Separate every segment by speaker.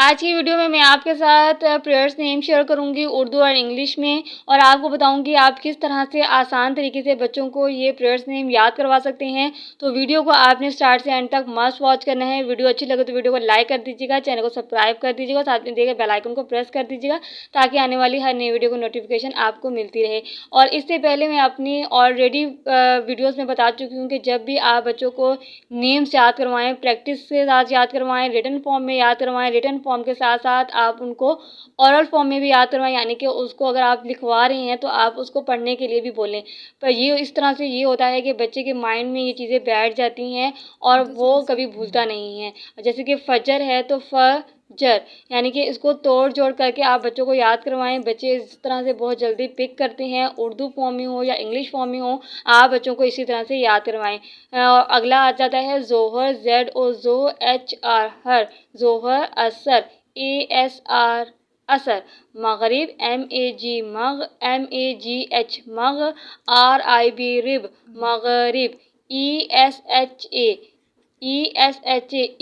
Speaker 1: आज की वीडियो में मैं आपके साथ प्रेयर्स नेम शेयर करूंगी उर्दू और इंग्लिश में, और आपको बताऊंगी आप किस तरह से आसान तरीके से बच्चों को ये प्रेयर्स नेम याद करवा सकते हैं। तो वीडियो को आपने स्टार्ट से एंड तक मस्ट वॉच करना है। वीडियो अच्छी लगे तो वीडियो को लाइक कर दीजिएगा, चैनल को सब्सक्राइब कर दीजिएगा, साथ में दिए गए बेल आइकन को प्रेस कर दीजिएगा ताकि आने वाली हर नई वीडियो को नोटिफिकेशन आपको मिलती रहे। और इससे पहले मैं अपनी ऑलरेडी वीडियोज़ में बता चुकी हूँ कि जब भी आप बच्चों को नेम्स याद करवाएं, प्रैक्टिस के साथ याद करवाएं, रिटन फॉर्म में याद करवाएं, रिटन फॉर्म के साथ साथ आप उनको ओरल फॉर्म में भी याद करवाएं, यानी कि उसको अगर आप लिखवा रहे हैं तो आप उसको पढ़ने के लिए भी बोलें। पर ये इस तरह से ये होता है कि बच्चे के माइंड में ये चीज़ें बैठ जाती हैं और वो कभी भूलता नहीं है। जैसे कि फजर है तो फजर, यानी कि इसको तोड़ जोड़ करके आप बच्चों को याद करवाएं। बच्चे इस तरह से बहुत जल्दी पिक करते हैं, उर्दू फॉर्म में हो या इंग्लिश फॉर्म में हो, आप बच्चों को इसी तरह से याद करवाएं। और अगला आ जाता है ज़ोहर, ZOHR हर, ज़ोहर, असर, ASR असर, मगरिब, MAG मग, MAGH मग, RIB रिब, मगरिब, ESHA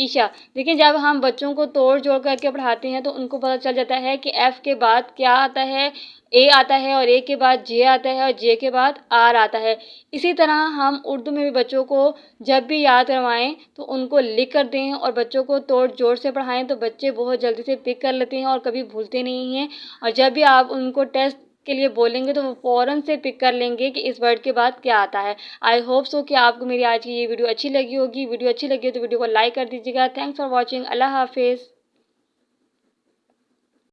Speaker 1: ईशा। देखिए जब हम बच्चों को तोड़ जोड़ करके पढ़ाते हैं तो उनको पता चल जाता है कि एफ़ के बाद क्या आता है, ए आता है, और ए के बाद जे आता है, और जे के बाद आर आता है। इसी तरह हम उर्दू में भी बच्चों को जब भी याद करवाएं तो उनको लिख कर दें और बच्चों को तोड़ जोड़ से पढ़ाएं तो बच्चे बहुत जल्दी से पिक कर लेते हैं और कभी भूलते नहीं हैं। और जब भी आप उनको टेस्ट के लिए बोलेंगे तो वो फ़ौरन से पिक कर लेंगे कि इस वर्ड के बाद क्या आता है। आई होप सो कि आपको मेरी आज की ये वीडियो अच्छी लगी होगी। वीडियो अच्छी लगी हो तो वीडियो को लाइक कर दीजिएगा। Thanks for watching. अल्लाह हाफिज़।